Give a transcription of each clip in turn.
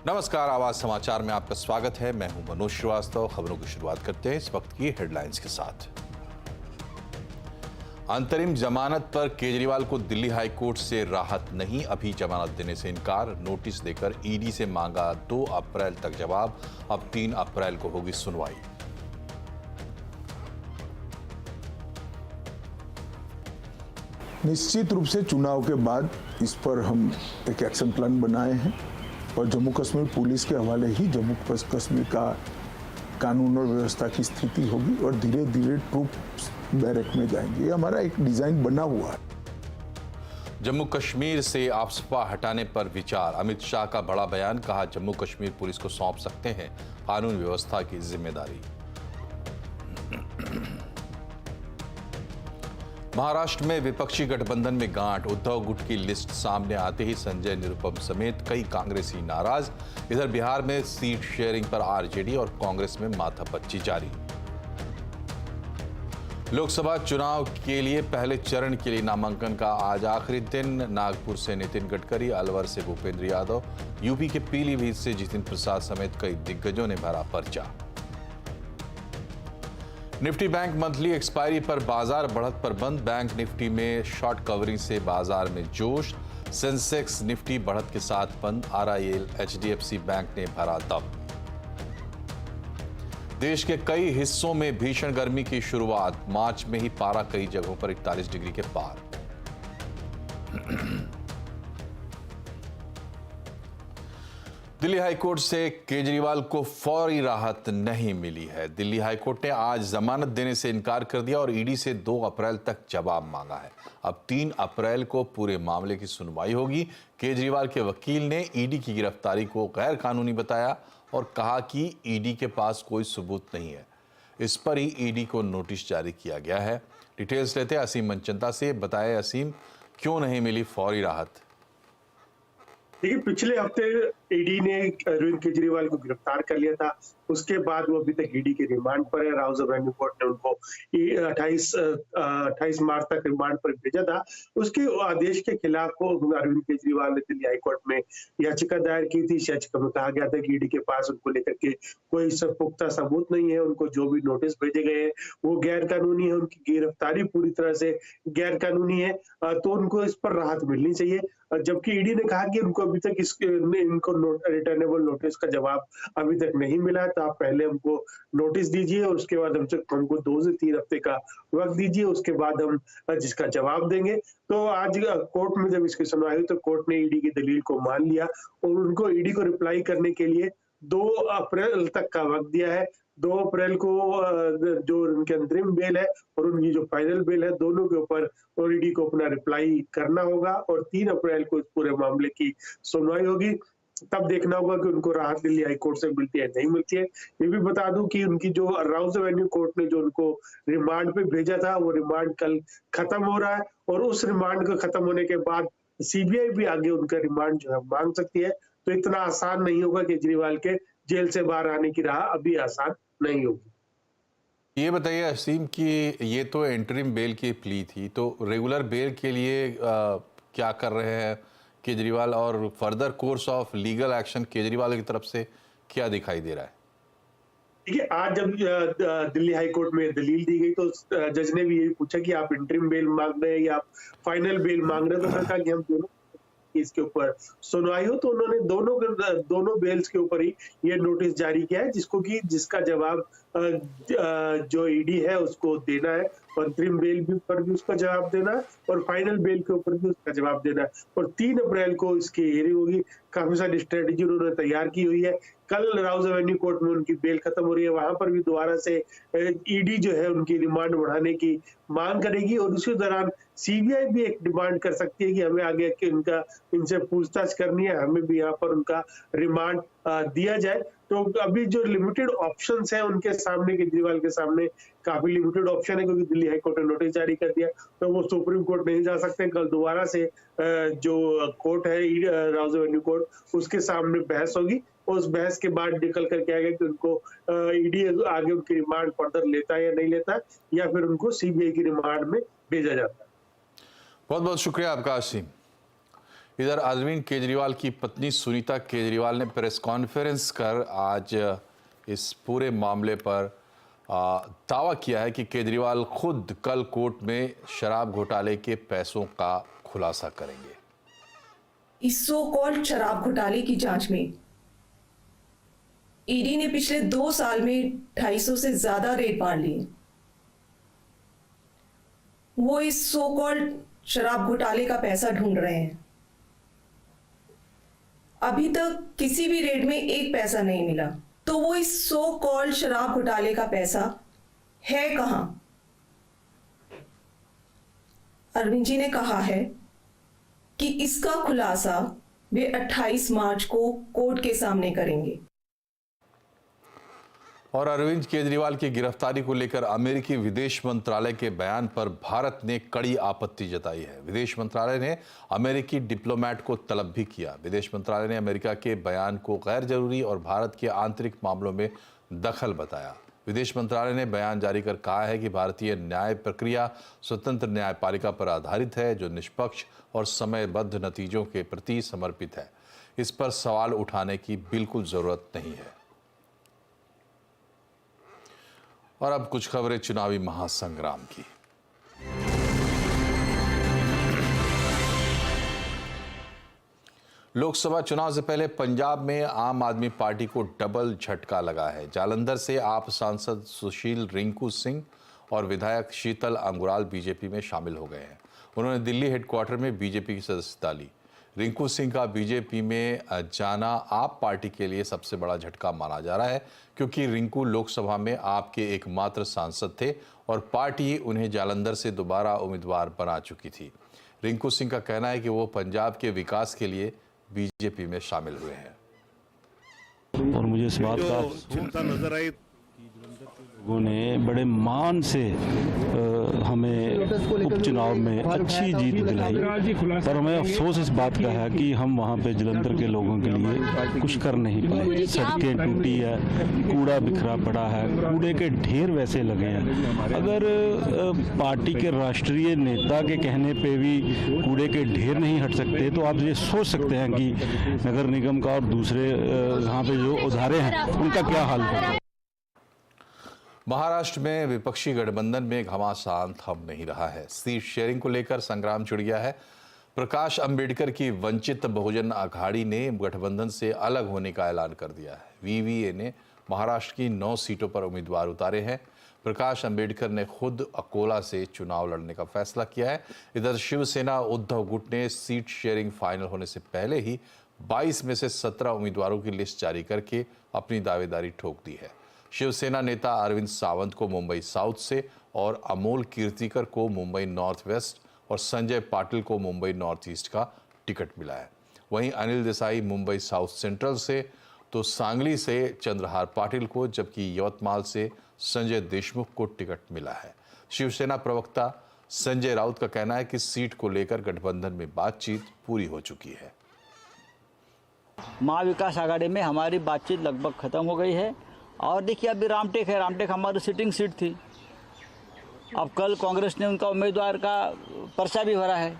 नमस्कार, आवाज समाचार में आपका स्वागत है। मैं हूं मनोज श्रीवास्तव। खबरों की शुरुआत करते हैं इस वक्त की हेडलाइंस के साथ। अंतरिम जमानत पर केजरीवाल को दिल्ली हाई कोर्ट से राहत नहीं, अभी जमानत देने से इनकार। नोटिस देकर ईडी से मांगा 2 अप्रैल तक जवाब, अब 3 अप्रैल को होगी सुनवाई। निश्चित रूप से चुनाव के बाद इस पर हम एक एक्शन प्लान बनाए हैं और जम्मू कश्मीर पुलिस के हवाले ही जम्मू कश्मीर का कानून और व्यवस्था की स्थिति होगी और धीरे धीरे ट्रूप्स बैरक में जाएंगे। ये हमारा एक डिजाइन बना हुआ है। जम्मू कश्मीर से आफ्सपा हटाने पर विचार, अमित शाह का बड़ा बयान, कहा जम्मू कश्मीर पुलिस को सौंप सकते हैं कानून व्यवस्था की जिम्मेदारी। महाराष्ट्र में विपक्षी गठबंधन में गांठ, उद्धव गुट की लिस्ट सामने आते ही संजय निरुपम समेत कई कांग्रेसी नाराज। इधर बिहार में सीट शेयरिंग पर आरजेडी और कांग्रेस में माथापच्ची जारी। लोकसभा चुनाव के लिए पहले चरण के लिए नामांकन का आज आखिरी दिन। नागपुर से नितिन गडकरी, अलवर से भूपेंद्र यादव, यूपी के पीलीभीत से जितिन प्रसाद समेत कई दिग्गजों ने भरा पर्चा। निफ्टी बैंक मंथली एक्सपायरी पर बाजार बढ़त पर बंद। बैंक निफ्टी में शॉर्ट कवरिंग से बाजार में जोश। सेंसेक्स निफ्टी बढ़त के साथ बंद। आरआईएल, एचडीएफसी बैंक ने भरा दम। देश के कई हिस्सों में भीषण गर्मी की शुरुआत, मार्च में ही पारा कई जगहों पर 41 डिग्री के पार। दिल्ली हाईकोर्ट से केजरीवाल को फौरी राहत नहीं मिली है। दिल्ली हाईकोर्ट ने आज जमानत देने से इनकार कर दिया और ईडी से 2 अप्रैल तक जवाब मांगा है। अब 3 अप्रैल को पूरे मामले की सुनवाई होगी। केजरीवाल के वकील ने ईडी की गिरफ्तारी को गैर कानूनी बताया और कहा कि ईडी के पास कोई सबूत नहीं है। इस पर ही ईडी को नोटिस जारी किया गया है। डिटेल्स लेते हैं असीम मनचंदा से। बताए असीम, क्यों नहीं मिली फौरी राहत? देखिए, पिछले हफ्ते ईडी ने अरविंद केजरीवाल को गिरफ्तार कर लिया था। उसके बाद वो अभी तक ईडी के रिमांड पर है। राउज एवेन्यू कोर्ट ने उनको 28 मार्च तक रिमांड पर भेजा था। उसके आदेश के खिलाफ को अरविंद केजरीवाल ने दिल्ली हाईकोर्ट में याचिका दायर की थी। इस याचिका में कहा गया था कि ईडी के पास उनको लेकर के कोई पुख्ता सबूत नहीं है। उनको जो भी नोटिस भेजे गए हैं वो गैर कानूनी है, उनकी गिरफ्तारी पूरी तरह से गैर कानूनी है, तो उनको इस पर राहत मिलनी चाहिए। जबकि ईडी ने कहा कि उनको अभी तक इनको रिटर्नेबल नोटिस का जवाब अभी तक नहीं मिला है, तो आप पहले हमको नोटिस दीजिए और उसके बाद हमको 2 से 3 हफ्ते का वक्त दीजिए, उसके बाद हम जिसका जवाब देंगे। तो आज कोर्ट में जब इसकी सुनवाई हुई तो कोर्ट ने ईडी की दलील को मान लिया और उनको ईडी को रिप्लाई करने के लिए 2 अप्रैल तक का वक्त दिया है। 2 अप्रैल को जो उनके अंतरिम बेल है और उनकी जो फाइनल बेल है, दोनों के ऊपर ईडी को अपना रिप्लाई करना होगा और 3 अप्रैल को इस पूरे मामले की सुनवाई होगी। तब देखना होगा कि उनको राहत दिल्ली हाईकोर्ट से मिलती है नहीं मिलती है। ये भी बता दूं कि उनकी जो राउज एवेन्यू कोर्ट ने जो उनको रिमांड पे भेजा था, वो रिमांड कल खत्म हो रहा है और उस रिमांड को खत्म होने के बाद सीबीआई भी आगे उनका रिमांड जो है मांग सकती है। तो इतना आसान नहीं होगा केजरीवाल के जेल से बाहर आने की राह अभी आसान नहीं होगी। ये बताइए असीम कि ये तो इंटरिम बेल की प्ली थी, तो रेगुलर बेल के लिए क्या कर रहे हैं केजरीवाल और further course of legal action Kejriwal की तरफ से क्या दिखाई दे रहा है? देखिए, आज जब दिल्ली हाईकोर्ट में दलील दी गई तो जज ने भी यही पूछा कि आप इंटरिम बेल मांग रहे हैं या आप फाइनल बेल मांग रहे हैं, तो मैंने कहा कि हम दोनों इसके ऊपर सुनवाई हो। तो उन्होंने दोनों बेल्स के ऊपर ही ये नोटिस जारी किया है, जिसका जवाब जो ईडी है उसको देना है। अंतरिम बेल पर भी उसका जवाब देना है और फाइनल बेल के ऊपर भी उसका जवाब देना है और 3 अप्रैल को इसकी हियरिंग होगी। काफी सारी स्ट्रेटेजी उन्होंने तैयार की हुई है। कल राउज एवेन्यू कोर्ट में उनकी बेल खत्म हो रही है, वहां पर भी दोबारा से ईडी जो है उनकी रिमांड बढ़ाने की मांग करेगी और उसी दौरान सीबीआई भी एक डिमांड कर सकती है कि हमें आगे इनसे पूछताछ करनी है, हमें भी यहाँ पर उनका रिमांड दिया जाए। तो अभी जो लिमिटेड ऑप्शंस हैं उनके सामने, केजरीवाल के सामने काफी लिमिटेड ऑप्शन है, क्योंकि दिल्ली हाईकोर्ट ने नोटिस जारी कर दिया तो वो सुप्रीम कोर्ट नहीं जा सकते। कल दोबारा से जो कोर्ट है राउज एवेन्यू कोर्ट, उसके सामने बहस होगी और उस बहस के बाद निकल करके आएगा कि उनको ईडी आगे उनकी रिमांड फर्दर लेता है या नहीं लेता है, या फिर उनको सीबीआई की रिमांड में भेजा जाता है। बहुत बहुत शुक्रिया आपका असीम। इधर अरविंद केजरीवाल की पत्नी सुनीता केजरीवाल ने प्रेस कॉन्फ्रेंस कर आज इस पूरे मामले पर दावा किया है कि केजरीवाल खुद कल कोर्ट में शराब घोटाले के पैसों का खुलासा करेंगे। इस सो कॉल्ड शराब घोटाले की जांच में ईडी ने पिछले 2 साल में 250 से ज्यादा रेड मार लिए। वो इस सो कॉल्ड शराब घोटाले का पैसा ढूंढ रहे हैं। अभी तक किसी भी रेड में एक पैसा नहीं मिला, तो वो इस सो कॉल्ड शराब घोटाले का पैसा है कहां? अरविंद जी ने कहा है कि इसका खुलासा वे 28 मार्च को कोर्ट के सामने करेंगे। और अरविंद केजरीवाल की गिरफ्तारी को लेकर अमेरिकी विदेश मंत्रालय के बयान पर भारत ने कड़ी आपत्ति जताई है। विदेश मंत्रालय ने अमेरिकी डिप्लोमेट को तलब भी किया। विदेश मंत्रालय ने अमेरिका के बयान को गैर जरूरी और भारत के आंतरिक मामलों में दखल बताया। विदेश मंत्रालय ने बयान जारी कर कहा है कि भारतीय न्याय प्रक्रिया स्वतंत्र न्यायपालिका पर आधारित है, जो निष्पक्ष और समयबद्ध नतीजों के प्रति समर्पित है। इस पर सवाल उठाने की बिल्कुल जरूरत नहीं है। और अब कुछ खबरें चुनावी महासंग्राम की। लोकसभा चुनाव से पहले पंजाब में आम आदमी पार्टी को डबल झटका लगा है। जालंधर से आप सांसद सुशील रिंकू सिंह और विधायक शीतल अंगुराल बीजेपी में शामिल हो गए हैं। उन्होंने दिल्ली हेडक्वार्टर में बीजेपी की सदस्यता ली। रिंकू सिंह का बीजेपी में जाना आप पार्टी के लिए सबसे बड़ा झटका माना जा रहा है, क्योंकि रिंकू लोकसभा में आप के एकमात्र सांसद थे और पार्टी उन्हें जालंधर से दोबारा उम्मीदवार बना चुकी थी। रिंकू सिंह का कहना है कि वो पंजाब के विकास के लिए बीजेपी में शामिल हुए हैं। और मुझे इस बात का चिंता नजर आई, लोगों ने बड़े मान से हमें उपचुनाव में अच्छी जीत दिलाई, पर हमें अफसोस इस बात का है कि हम वहाँ पे जलंधर के लोगों के लिए कुछ कर नहीं पाए। सड़कें टूटी है, कूड़ा बिखरा पड़ा है, कूड़े के ढेर वैसे लगे हैं। अगर पार्टी के राष्ट्रीय नेता के कहने पे भी कूड़े के ढेर नहीं हट सकते, तो आप ये सोच सकते हैं कि नगर निगम का और दूसरे यहाँ पे जो उधारे हैं उनका क्या हाल है। महाराष्ट्र में विपक्षी गठबंधन में घमासान थम नहीं रहा है। सीट शेयरिंग को लेकर संग्राम छिड़ गया है। प्रकाश अंबेडकर की वंचित बहुजन अघाड़ी ने गठबंधन से अलग होने का ऐलान कर दिया है। वीवीए ने महाराष्ट्र की 9 सीटों पर उम्मीदवार उतारे हैं। प्रकाश अंबेडकर ने खुद अकोला से चुनाव लड़ने का फैसला किया है। इधर शिवसेना उद्धव गुट ने सीट शेयरिंग फाइनल होने से पहले ही 22 में से 17 उम्मीदवारों की लिस्ट जारी करके अपनी दावेदारी ठोक दी है। शिवसेना नेता अरविंद सावंत को मुंबई साउथ से और अमोल कीर्तिकर को मुंबई नॉर्थ वेस्ट और संजय पाटिल को मुंबई नॉर्थ ईस्ट का टिकट मिला है। वहीं अनिल देसाई मुंबई साउथ सेंट्रल से, तो सांगली से चंद्रहार पाटिल को, जबकि यवतमाल से संजय देशमुख को टिकट मिला है। शिवसेना प्रवक्ता संजय राउत का कहना है कि सीट को लेकर गठबंधन में बातचीत पूरी हो चुकी है। महाविकास आघाड़ी में हमारी बातचीत लगभग खत्म हो गई है। और देखिए अभी रामटेक है, रामटेक हमारी सिटिंग सीट थी। अब कल कांग्रेस ने उनका उम्मीदवार का पर्चा भी भरा है,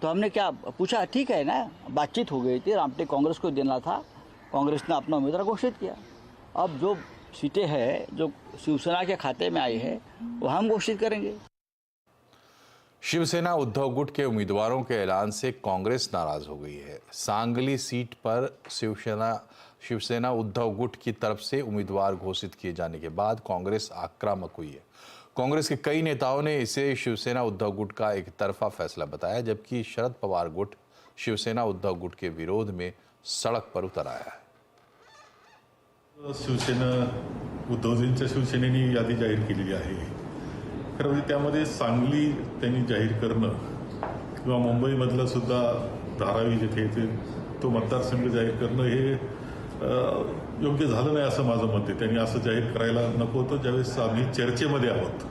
तो हमने क्या पूछा, ठीक है ना, बातचीत हो गई थी, रामटेक कांग्रेस को देना था, कांग्रेस ने अपना उम्मीदवार घोषित किया। अब जो सीटें हैं जो शिवसेना के खाते में आई है वो हम घोषित करेंगे। शिवसेना उद्धव गुट के उम्मीदवारों के ऐलान से कांग्रेस नाराज हो गई है। सांगली सीट पर शिवसेना उद्धव गुट की तरफ से उम्मीदवार घोषित किए जाने के बाद कांग्रेस आक्रामक हुई है। कांग्रेस के कई नेताओं ने इसे शिवसेना उद्धव गुट का एक तरफा फैसला बताया, जबकि शरद पवार गुट शिवसेना उद्धव गुट के विरोध में सड़क पर उतर आया है। शिवसेना उद्धवजींच्या शिवसेनेने यादी जाहीर केलेली आहे। खरं म्हणजे त्यामध्ये सांगली त्यांनी जाहीर करणं किंवा मुंबईमधलं सुद्धा धारावी जिथे ते तो मतदारसंघ जाहीर करणं हे योग्य झालं नाही असं माझं मत आहे। त्यांनी असं जाहीर करायला नको होतं ज्यावेळेस आम्ही चर्चेमध्ये आहोत।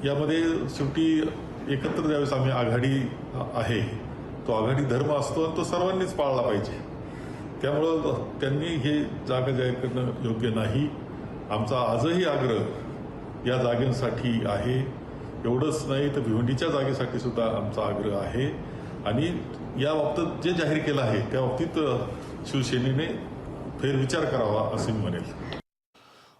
यामध्ये शेवटी एकत्र ज्यावेळेस आम्ही आघाडी आहे, तो आघाडी धर्म असतो आणि तो सर्वांनीच पाळला पाहिजे। त्यामुळं त्यांनी हे जागा जाहीर करणं योग्य नाही। आमचा आजही आग्रह या जागेसाठी आहे। एवढंच नाही तर भिवंडीच्या जागेसाठी सुद्धा आमचा आग्रह आहे। आणि या बाबतीत जे जाहीर केलं आहे त्या बाबतीत शिवसेनेने फेरविचार करावा असे मी म्हणेल।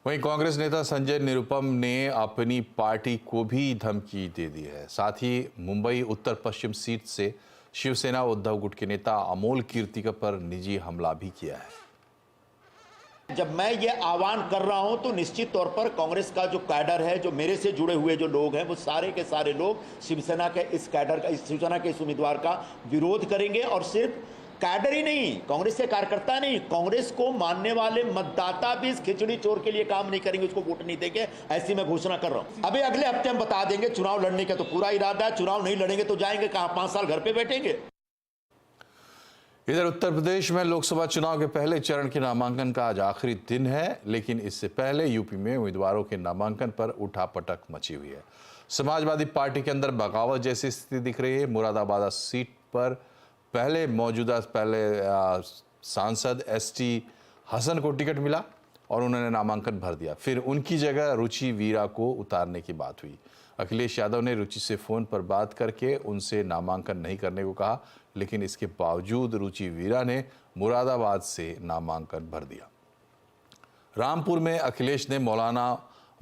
वहीं कांग्रेस नेता संजय निरुपम ने अपनी पार्टी को भी धमकी दे दी है। साथ ही मुंबई उत्तर पश्चिम सीट से शिवसेना उद्धव गुट के नेता अमोल कीर्तिकर पर निजी हमला भी किया है। जब मैं ये आह्वान कर रहा हूं तो निश्चित तौर पर कांग्रेस का जो कैडर है, जो मेरे से जुड़े हुए जो लोग हैं, वो सारे के सारे लोग शिवसेना के इस कैडर का, शिवसेना के इस उम्मीदवार का विरोध करेंगे। और सिर्फ कैडर ही नहीं, कांग्रेस के कार्यकर्ता नहीं, कांग्रेस को मानने वाले मतदाता भी इस खिचड़ी चोर के लिए काम नहीं करेंगे, उसको वोट नहीं देंगे, ऐसी मैं घोषणा कर रहा हूं। अभी अगले हफ्ते हम बता देंगे। चुनाव लड़ने का तो पूरा इरादा है, चुनाव नहीं लड़ेंगे तो जाएंगे कहां, 5 साल घर पे बैठेंगे। इधर उत्तर प्रदेश में लोकसभा चुनाव के पहले चरण के नामांकन का आज आखिरी दिन है, लेकिन इससे पहले यूपी में उम्मीदवारों के नामांकन पर उठापटक मची हुई है। समाजवादी पार्टी के अंदर बगावत जैसी स्थिति दिख रही है। मुरादाबाद सीट पर पहले सांसद एसटी हसन को टिकट मिला और उन्होंने नामांकन भर दिया। फिर उनकी जगह रुचि वीरा को उतारने की बात हुई। अखिलेश यादव ने रुचि से फोन पर बात करके उनसे नामांकन नहीं करने को कहा, लेकिन इसके बावजूद रुचि वीरा ने मुरादाबाद से नामांकन भर दिया। रामपुर में अखिलेश ने मौलाना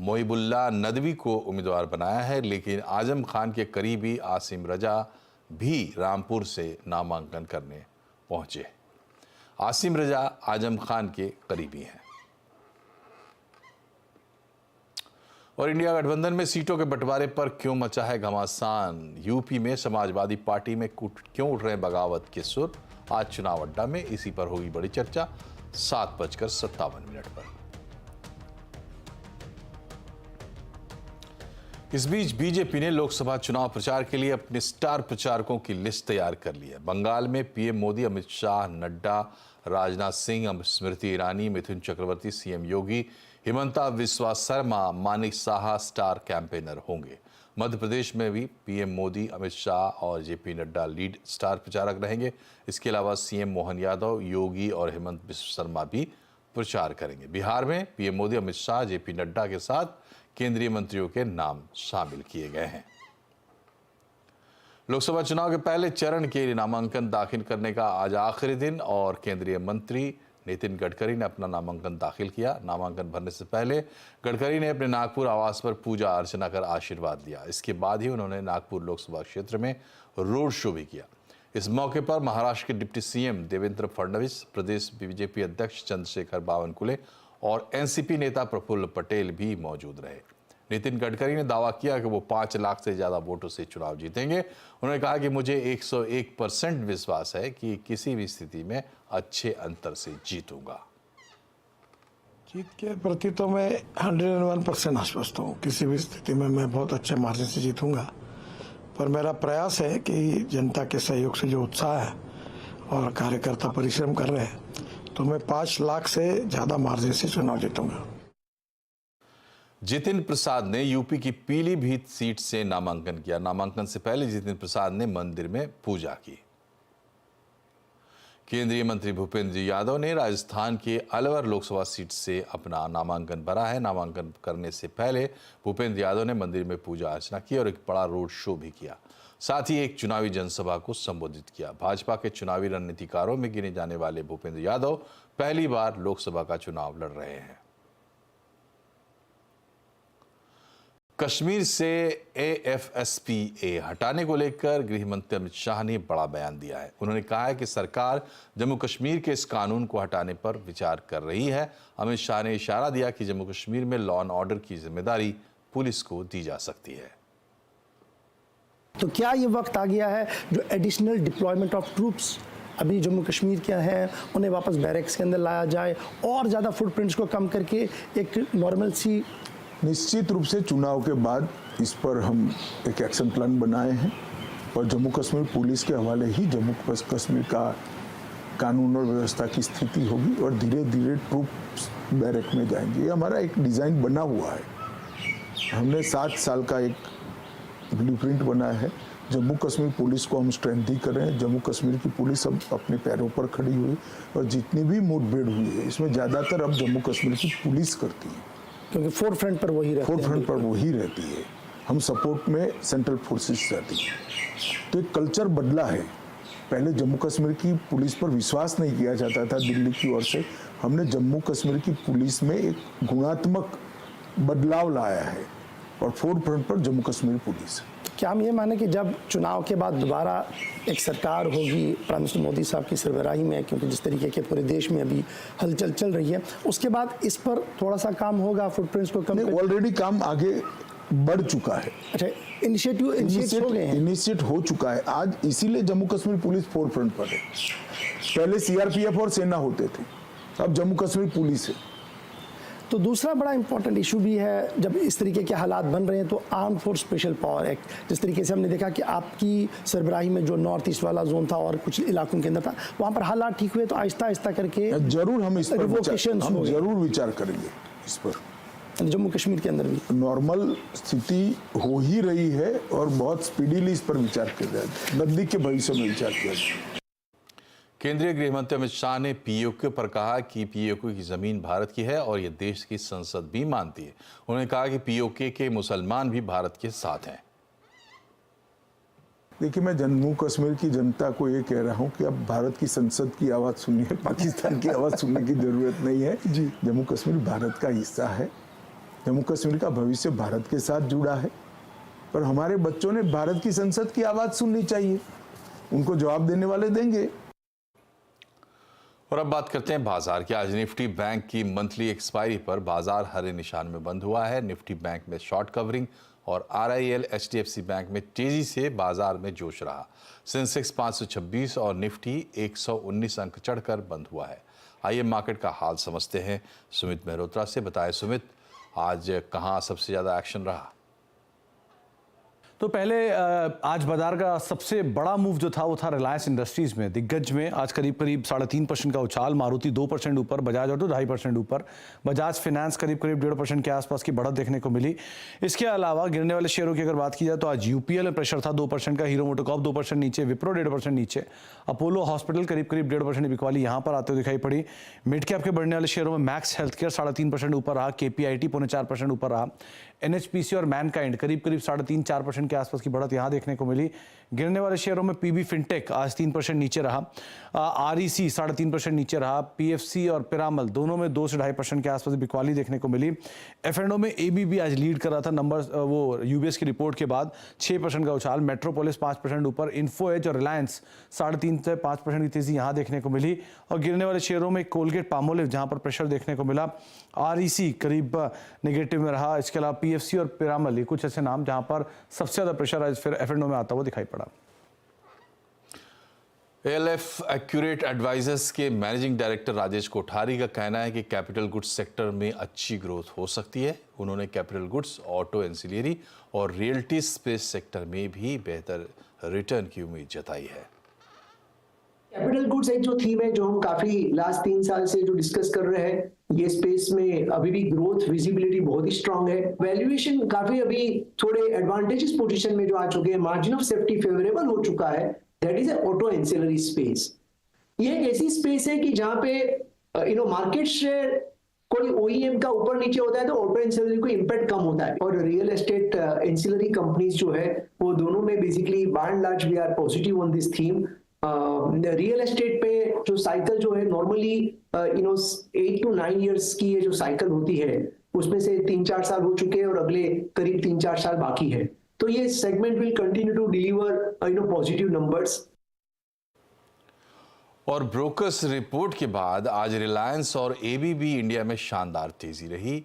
मोहिबुल्लाह नदवी को उम्मीदवार बनाया है, लेकिन आजम खान के करीबी आसिम रजा भी रामपुर से नामांकन करने पहुंचे। आसिम रजा आजम खान के करीबी हैं। और इंडिया गठबंधन में सीटों के बंटवारे पर क्यों मचा है घमासान? यूपी में समाजवादी पार्टी में क्यों उठ रहे हैं बगावत के सुर? आज चुनाव अड्डा में इसी पर होगी बड़ी चर्चा 7:57 पर। इस बीच बीजेपी ने लोकसभा चुनाव प्रचार के लिए अपने स्टार प्रचारकों की लिस्ट तैयार कर ली है। बंगाल में पीएम मोदी, अमित शाह, नड्डा, राजनाथ सिंह, स्मृति ईरानी, मिथुन चक्रवर्ती, सीएम योगी, हिमंता बिस्वा शर्मा, मानिक साहा स्टार कैंपेनर होंगे। मध्य प्रदेश में भी पीएम मोदी, अमित शाह और जेपी नड्डा लीड स्टार प्रचारक रहेंगे। इसके अलावा सीएम मोहन यादव, योगी और हेमंत बिस्वा शर्मा भी प्रचार करेंगे। बिहार में पीएम मोदी, अमित शाह, जेपी नड्डा के साथ केंद्रीय मंत्रियों के नाम शामिल किए गए हैं। लोकसभा चुनाव के पहले चरण के लिए नामांकन दाखिल करने का आज आखिरी दिन और केंद्रीय मंत्री नितिन गडकरी ने अपना नामांकन दाखिल किया। नामांकन भरने से पहले गडकरी ने अपने नागपुर आवास पर पूजा अर्चना कर आशीर्वाद लिया। इसके बाद ही उन्होंने नागपुर लोकसभा क्षेत्र में रोड शो भी किया। इस मौके पर महाराष्ट्र के डिप्टी सीएम देवेंद्र फडणवीस, प्रदेश बीजेपी अध्यक्ष चंद्रशेखर बावनकुले और एनसीपी नेता प्रफुल्ल पटेल भी मौजूद रहे। नितिन गडकरी ने दावा किया कि वो 5 लाख से ज्यादा वोटों से चुनाव जीतेंगे। उन्होंने कहा कि मुझे 101% विश्वास है कि किसी भी स्थिति में अच्छे अंतर से जीतूंगा। जीत के प्रति तो मैं 101% आश्वस्त हूँ। किसी भी स्थिति में मैं बहुत अच्छे मार्जिन से जीतूंगा, पर मेरा प्रयास है कि जनता के सहयोग से जो उत्साह है और कार्यकर्ता परिश्रम कर रहे हैं, तो मैं 5 लाख से ज्यादा मार्जिन से चुनाव जीतूंगा। जितिन प्रसाद ने यूपी की पीलीभीत सीट से नामांकन किया। नामांकन से पहले जितिन प्रसाद ने मंदिर में पूजा की। केंद्रीय मंत्री भूपेंद्र यादव ने राजस्थान के अलवर लोकसभा सीट से अपना नामांकन भरा है। नामांकन करने से पहले भूपेंद्र यादव ने मंदिर में पूजा अर्चना की और एक बड़ा रोड शो भी किया। साथ ही एक चुनावी जनसभा को संबोधित किया। भाजपा के चुनावी रणनीतिकारों में गिने जाने वाले भूपेंद्र यादव पहली बार लोकसभा का चुनाव लड़ रहे हैं। कश्मीर से AFSPA हटाने को लेकर गृह मंत्री अमित शाह ने बड़ा बयान दिया है। उन्होंने कहा है कि सरकार जम्मू कश्मीर के इस कानून को हटाने पर विचार कर रही है। अमित शाह ने इशारा दिया कि जम्मू कश्मीर में लॉ एंड ऑर्डर की जिम्मेदारी पुलिस को दी जा सकती है। तो क्या ये वक्त आ गया है जो एडिशनल डिप्लॉयमेंट ऑफ ट्रूप्स अभी जम्मू कश्मीर के हैं, उन्हें वापस बैरक्स के अंदर लाया जाए और ज़्यादा फुटप्रिंट्स को कम करके एक नॉर्मल सी। निश्चित रूप से चुनाव के बाद इस पर हम एक एक्शन प्लान बनाए हैं और जम्मू कश्मीर पुलिस के हवाले ही जम्मू कश्मीर का कानून और व्यवस्था की स्थिति होगी और धीरे धीरे ट्रूप्स बैरक में जाएंगे। ये हमारा एक डिज़ाइन बना हुआ है। हमने 7 साल का एक ब्लूप्रिंट बनाया है। जम्मू कश्मीर पुलिस को हम स्ट्रेंथी कर रहे हैं। जम्मू कश्मीर की पुलिस अब अपने पैरों पर खड़ी हुई और जितनी भी मुठभेड़ हुई है इसमें ज़्यादातर अब जम्मू कश्मीर की पुलिस करती है, क्योंकि फोर फ्रंट पर वही रहती है। हम सपोर्ट में सेंट्रल फोर्सेस रहती है। तो एक कल्चर बदला है पहले जम्मू कश्मीर की पुलिस पर विश्वास नहीं किया जाता था दिल्ली की ओर से। हमने जम्मू कश्मीर की पुलिस में एक गुणात्मक बदलाव लाया है और फोर्थ फ्रंट पर जम्मू कश्मीर पुलिस। क्या हम ये माने कि जब चुनाव के बाद दोबारा एक सरकार होगी प्राइम मिनिस्टर मोदी साहब की सरबराही में, क्योंकि जिस तरीके के पूरे देश में अभी हलचल चल रही है, उसके बाद इस पर थोड़ा सा काम होगा, फुटप्रिंट्स को कम? ऑलरेडी काम आगे बढ़ चुका है। अच्छा, इनिशिएट हो गए हैं, इनिशिएट हो चुका है आज, इसीलिए Jammu Kashmir police fourth front पर है। पहले सीआरपीएफ और सेना होते थे, अब जम्मू कश्मीर पुलिस है। तो दूसरा बड़ा इंपॉर्टेंट इशू भी है, जब इस तरीके के हालात बन रहे हैं तो arm force special power act, जिस तरीके से हमने देखा कि आपकी सरबराही में जो नॉर्थ ईस्ट वाला जोन था और कुछ इलाकों के अंदर था, वहाँ पर हालात ठीक हुए तो आहिस्ता आहिस्ता करके जरूर हम इस पर जरूर विचार करेंगे। इस पर जम्मू कश्मीर के अंदर भी नॉर्मल स्थिति हो ही रही है और बहुत स्पीडीली इस पर विचार किया जाए, नजदीक के भविष्य में विचार किया जाए। केंद्रीय गृह मंत्री अमित शाह ने पीओके पर कहा कि पीओके की जमीन भारत की है और ये देश की संसद भी मानती है। उन्होंने कहा कि पीओके के मुसलमान भी भारत के साथ हैं। देखिए, मैं जम्मू कश्मीर की जनता को ये कह रहा हूँ कि अब भारत की संसद की आवाज़ सुनिए, पाकिस्तान की आवाज़ सुनने की जरूरत नहीं है जी। जम्मू कश्मीर भारत का हिस्सा है, जम्मू कश्मीर का भविष्य भारत के साथ जुड़ा है, पर हमारे बच्चों ने भारत की संसद की आवाज़ सुननी चाहिए, उनको जवाब देने वाले देंगे। और अब बात करते हैं बाजार की। आज निफ्टी बैंक की मंथली एक्सपायरी पर बाजार हरे निशान में बंद हुआ है। निफ्टी बैंक में शॉर्ट कवरिंग और RIL HDFC बैंक में तेजी से बाजार में जोश रहा। सेंसेक्स 526 और निफ्टी 119 अंक चढ़कर बंद हुआ है। आइए मार्केट का हाल समझते हैं सुमित मेहरोत्रा से। बताएं सुमित, आज कहां सबसे ज्यादा एक्शन रहा? तो पहले आज बाजार का सबसे बड़ा मूव जो था वो था रिलायंस इंडस्ट्रीज में। दिग्गज में आज करीब 3.5% का उछाल, मारुति 2% ऊपर, बजाज ऑटो 2.5% ऊपर, बजाज फाइनेंस करीब 1.5% के आसपास की बढ़त देखने को मिली। इसके अलावा गिरने वाले शेयरों की अगर बात की जाए तो आज UPL में प्रेशर था 2% का, हीरो मोटोकॉर्प 2% नीचे, विप्रो 1.5% नीचे, अपोलो हॉस्पिटल करीब 1.5% बिकवाली यहाँ पर आते हुए दिखाई पड़ी। मिड कैप के बढ़ने वाले शेयरों में मैक्स हेल्थ केयर 3.5% ऊपर रहा, KPIT 4.25% ऊपर रहा, NHPC और मैनकाइंड करीब 3.5-4% के आसपास की बढ़त यहां देखने को मिली। गिरने वाले शेयरों में PB फिनटेक आज 3% नीचे रहा, REC 3.5% नीचे रहा, PFC और पिरामल दोनों में 2 से 2.5% के आसपास बिकवाली देखने को मिली। F&O में ABB आज लीड कर रहा था नंबर वो UBS की रिपोर्ट के बाद 6% का उछाल, मेट्रोपोलिस 5% ऊपर, इन्फो एज और रिलायंस 3.5 से 5% की तेजी यहां देखने को मिली। और गिरने वाले शेयरों में कोलगेट पामोलिव जहां पर प्रेशर देखने को मिला, REC करीब नेगेटिव में रहा। इसके अलावा PFC और पिरामल, ये कुछ ऐसे नाम जहां पर सबसे ज्यादा प्रेशर आज फिर F&O में आता हुआ दिखाई पड़ा। ALF एक्यूरेट एडवाइजर्स के मैनेजिंग डायरेक्टर राजेश कोठारी का कहना है कि कैपिटल गुड्स सेक्टर में अच्छी ग्रोथ हो सकती है। उन्होंने कैपिटल गुड्स, ऑटो एंसिलियरी और रियल्टी स्पेस सेक्टर में भी बेहतर रिटर्न की उम्मीद जताई है। कैपिटल गुड्स एक जो थीम है जो हम काफी लास्ट 3 साल से जो डिस्कस कर रहे हैं, ये स्पेस में अभी भी ग्रोथ विजिबिलिटी बहुत ही स्ट्रांग है। वैल्यूएशन काफी अभी थोड़े एडवांटेजेस पोजीशन में जो आ चुके हैं, मार्जिन ऑफ सेफ्टी फेवरेबल हो चुका है, that is auto ancillary space. ये एक ऐसी स्पेस है कि जहां पे मार्केट शेयर कोई OEM का ऊपर नीचे होता है तो ऑटो एंसिलरी को इम्पैक्ट कम होता है। और रियल एस्टेट एंसिलरी कंपनीज जो है वो दोनों में basically by and large we are positive on this theme. Real estate पे जो साइकिल जो है नॉर्मली 8 to 9 years की ये जो साइकिल होती है उसमें से 3-4 साल हो चुके हैं और अगले करीब 3-4 साल बाकी है। तो ये segment will continue to deliver positive numbers. और ब्रोकर्स रिपोर्ट के बाद आज रिलायंस और ABB इंडिया में शानदार तेजी रही।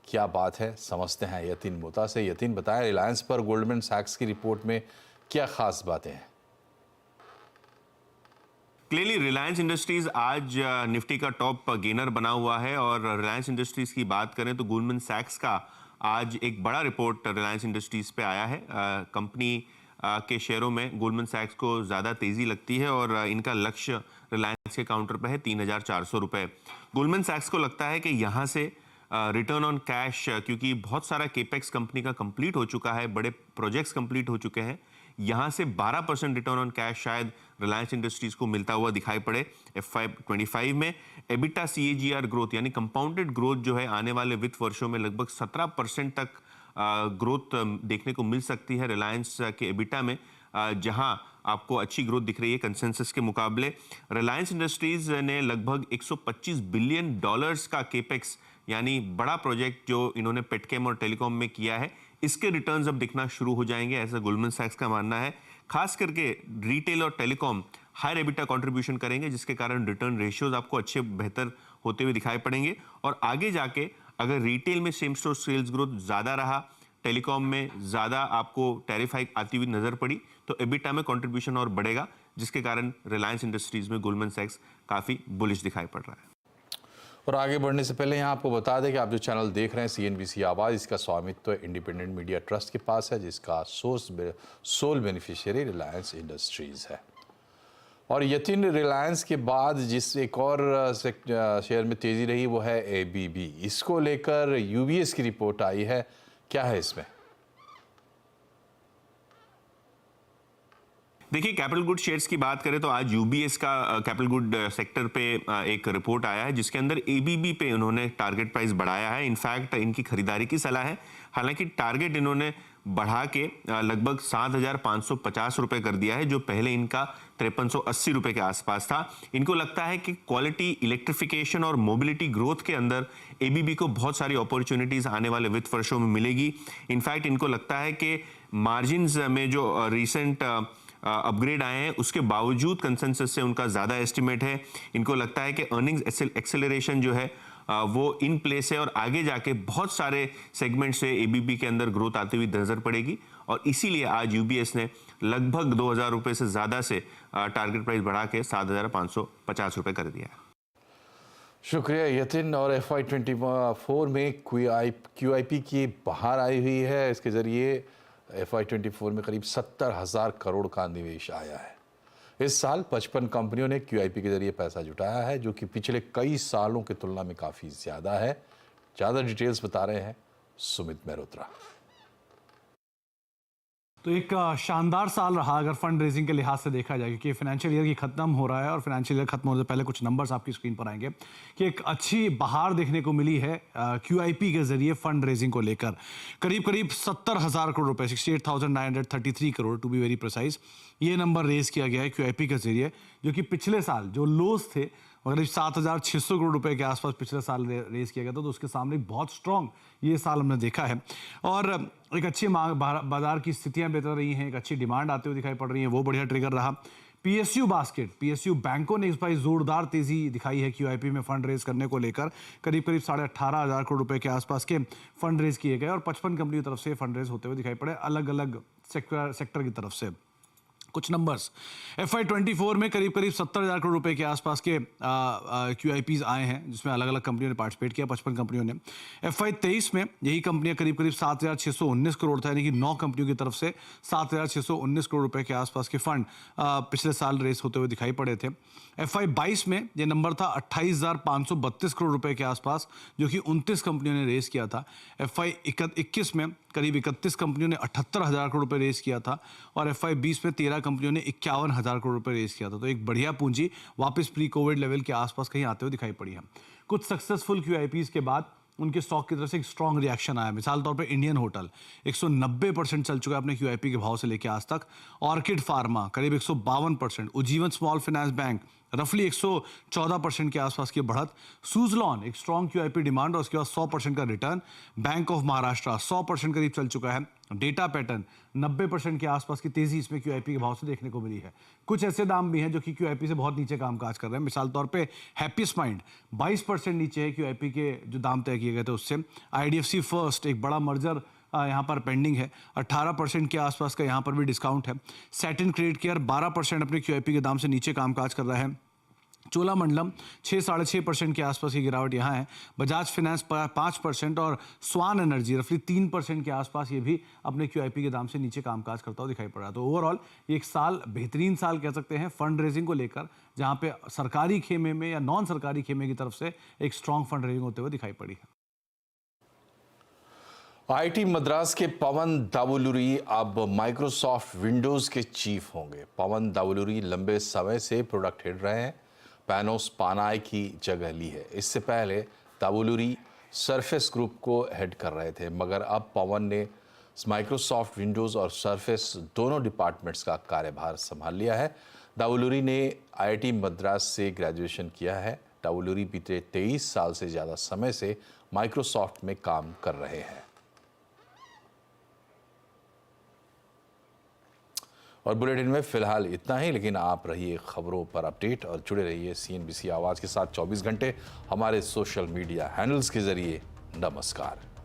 क्या बात है, समझते हैं यतीन मोता से। यतीन, बताएं रिलायंस पर गोल्डमैन सैक्स की रिपोर्ट में क्या खास बातें हैं? क्लियरली रिलायंस इंडस्ट्रीज आज निफ्टी का टॉप गेनर बना हुआ है। और रिलायंस इंडस्ट्रीज की बात करें तो गोल्डमैन सैक्स का आज एक बड़ा रिपोर्ट रिलायंस इंडस्ट्रीज पे आया है। कंपनी के शेयरों में गोल्डमैन सैक्स को ज़्यादा तेज़ी लगती है और इनका लक्ष्य रिलायंस के काउंटर पे है 3,400 रुपये। गोल्डमैन सैक्स को लगता है कि यहाँ से रिटर्न ऑन कैश, क्योंकि बहुत सारा केपेक्स कंपनी का कंप्लीट हो चुका है, बड़े प्रोजेक्ट्स कंप्लीट हो चुके हैं, यहाँ से 12% रिटर्न ऑन कैश शायद रिलायंस इंडस्ट्रीज को मिलता हुआ दिखाई पड़े। FY25 में एबिटा CAGR ग्रोथ यानी कंपाउंडेड ग्रोथ जो है आने वाले वित्त वर्षों में लगभग 17% तक ग्रोथ देखने को मिल सकती है रिलायंस के एबिटा में, जहां आपको अच्छी ग्रोथ दिख रही है कंसेंसस के मुकाबले। रिलायंस इंडस्ट्रीज ने लगभग 125 बिलियन डॉलर्स का केपेक्स यानी बड़ा प्रोजेक्ट जो इन्होंने पेटकेम और टेलीकॉम में किया है, इसके रिटर्न्स अब दिखना शुरू हो जाएंगे, ऐसा गोल्डमैन सैक्स का मानना है। खास करके रिटेल और टेलीकॉम हायर एबिटा कंट्रीब्यूशन करेंगे, जिसके कारण रिटर्न रेशियोज आपको अच्छे बेहतर होते हुए दिखाई पड़ेंगे। और आगे जाके अगर रिटेल में सेम स्टोर सेल्स ग्रोथ ज़्यादा रहा, टेलीकॉम में ज़्यादा आपको टैरिफ हाइक आती हुई नजर पड़ी, तो एबिटा में कंट्रीब्यूशन और बढ़ेगा, जिसके कारण रिलायंस इंडस्ट्रीज में गोल्डमैन सैक्स काफ़ी बुलिश दिखाई पड़ रहा है। और आगे बढ़ने से पहले यहाँ आपको बता दें कि आप जो चैनल देख रहे हैं CNBC आवाज़, इसका स्वामित्व इंडिपेंडेंट मीडिया ट्रस्ट के पास है, जिसका सोल बेनिफिशियरी रिलायंस इंडस्ट्रीज़ है। और यकीन रिलायंस के बाद जिस एक और शेयर में तेज़ी रही वो है ABB। इसको लेकर UBS की रिपोर्ट आई है, क्या है इसमें? देखिए, कैपिटल गुड शेयर्स की बात करें तो आज UBS का कैपिटल गुड सेक्टर पे एक रिपोर्ट आया है, जिसके अंदर ABB पे उन्होंने टारगेट प्राइस बढ़ाया है। इनफैक्ट इनकी खरीदारी की सलाह है, हालांकि टारगेट इन्होंने बढ़ा के लगभग 7,550 रुपए कर दिया है, जो पहले इनका 5380 रुपए के आसपास था। इनको लगता है कि क्वालिटी, इलेक्ट्रिफिकेशन और मोबिलिटी ग्रोथ के अंदर ABB को बहुत सारी अपॉर्चुनिटीज आने वाले वित्त वर्षों में मिलेगी। इनफैक्ट इनको लगता है कि मार्जिन्स में जो रिसेंट अपग्रेड आए हैं उसके बावजूद कंसेंसस से उनका ज़्यादा एस्टिमेट है। इनको लगता है कि अर्निंग्स एक्सेलरेशन जो है वो इन प्लेस है और आगे जाके बहुत सारे सेगमेंट से ABB के अंदर ग्रोथ आती हुई नजर पड़ेगी, और इसीलिए आज UBS ने लगभग 2000 रुपये से ज़्यादा से टारगेट प्राइस बढ़ा के 7,550 रुपये कर दिया है। शुक्रिया यतिन। और FY24 में QIP की बाहर आई हुई है। इसके ज़रिए FY24 में करीब 70,000 करोड़ का निवेश आया है। इस साल 55 कंपनियों ने QIP के जरिए पैसा जुटाया है, जो कि पिछले कई सालों की तुलना में काफ़ी ज़्यादा है। ज़्यादा डिटेल्स बता रहे हैं सुमित मेहरोत्रा। तो एक शानदार साल रहा अगर फंड रेजिंग के लिहाज से देखा जाए, क्योंकि फाइनेंशियल ईयर की खत्म हो रहा है और फाइनेंशियल ईयर खत्म होने से पहले कुछ नंबर्स आपकी स्क्रीन पर आएंगे कि एक अच्छी बहार देखने को मिली है QIP के जरिए फंड रेजिंग को लेकर। करीब 70,000 करोड़ रुपए, 68,933 crore to be very precise, ये नंबर रेज किया गया है QIP के जरिए, जो कि पिछले साल जो लोस थे करीब 7,600 करोड़ रुपए के आसपास पिछले साल रेज किया गया था, तो उसके सामने बहुत स्ट्रॉन्ग ये साल हमने देखा है। और एक अच्छी मांग, बाजार की स्थितियां बेहतर रही हैं, एक अच्छी डिमांड आते हुए दिखाई पड़ रही है, वो बढ़िया ट्रिगर रहा। PSU बास्केट, PSU बैंकों ने इस बार जोरदार तेजी दिखाई है QIP में फंड रेज करने को लेकर। करीब 18,500 करोड़ रुपए के आसपास के फंड रेज किए गए और 55 कंपनियों की तरफ से फंड रेज होते हुए दिखाई पड़े, अलग अलग सेक्टर की तरफ से। कुछ नंबर्स, FY24 में करीब 70,000 करोड़ रुपए के आसपास के QIPs आए हैं, जिसमें अलग अलग कंपनियों ने पार्टिसिपेट किया, 55 कंपनियों ने। FY23 में यही कंपनियां करीब 7,619 करोड़ था, यानी कि 9 कंपनियों की तरफ से 7,619 करोड़ रुपए के आसपास के फंड पिछले साल रेस होते हुए दिखाई पड़े थे। FY22 में ये नंबर था 28,532 करोड़ रुपए के आसपास, जो कि 29 कंपनियों ने रेस किया था। FY21 में करीब 31 कंपनियों ने 78,000 करोड़ रुपए रेस किया था और FY20 में 13 कंपनियों ने 51,000 करोड़ रुपए रेस किया था। तो एक बढ़िया पूंजी वापस प्री कोविड लेवल के आसपास कहीं आते हुए दिखाई पड़ी है। कुछ सक्सेसफुल QIPs के बाद उनके स्टॉक की तरफ से एक स्ट्रॉन्ग रिएक्शन आया। मिसाल तौर पे इंडियन होटल 190% चल चुका है अपने QIP के भाव से लेकर आज तक। ऑर्किड फार्मा करीब 152%, उज्जीवन स्मॉल फाइनेंस बैंक रफली 114% के आसपास की बढ़त, सुजलॉन एक स्ट्रॉन्ग QIP डिमांड और उसके बाद 100% का रिटर्न, बैंक ऑफ महाराष्ट्र 100% करीब चल चुका है, डेटा पैटर्न 90% के आसपास की तेजी इसमें QIP के भाव से देखने को मिली है। कुछ ऐसे दाम भी हैं जो कि QIP से बहुत नीचे कामकाज कर रहे हैं। मिसाल तौर पे हैप्पीस्ट माइंड 22% नीचे है QIP के जो दाम तय किए गए थे उससे। IDFC फर्स्ट एक बड़ा मर्जर यहाँ पर पेंडिंग है, 18% के आसपास का यहाँ पर भी डिस्काउंट है। सैटिन क्रेडिट केयर 12% अपने QIP के दाम से नीचे कामकाज कर रहा है। चोलामंडलम 6-6.5% के आसपास की गिरावट यहाँ है। बजाज फाइनेंस 5% और स्वान एनर्जी रफली 3% के आसपास ये भी अपने QIP के दाम से नीचे कामकाज करता हुआ दिखाई पड़ रहा है। तो ओवरऑल एक साल बेहतरीन साल कह सकते हैं फंड रेजिंग को लेकर, जहाँ पे सरकारी खेमे में या नॉन सरकारी खेमे की तरफ से एक स्ट्रॉन्ग फंड रेजिंग होते हुए दिखाई पड़ी है। IIT मद्रास के पवन दावुलुरी अब माइक्रोसॉफ्ट विंडोज़ के चीफ होंगे। पवन दावुलुरी लंबे समय से प्रोडक्ट हेड रहे हैं, पैनोस पानाई की जगह ली है। इससे पहले दावुलुरी सरफेस ग्रुप को हेड कर रहे थे, मगर अब पवन ने माइक्रोसॉफ्ट विंडोज़ और सरफेस दोनों डिपार्टमेंट्स का कार्यभार संभाल लिया है। दावुलूरी ने IIT मद्रास से ग्रेजुएशन किया है। दावुलूरी बीते 23 साल से ज़्यादा समय से माइक्रोसॉफ्ट में काम कर रहे हैं। और बुलेटिन में फिलहाल इतना ही, लेकिन आप रहिए खबरों पर अपडेट और जुड़े रहिए CNBC आवाज़ के साथ 24 घंटे हमारे सोशल मीडिया हैंडल्स के जरिए। नमस्कार।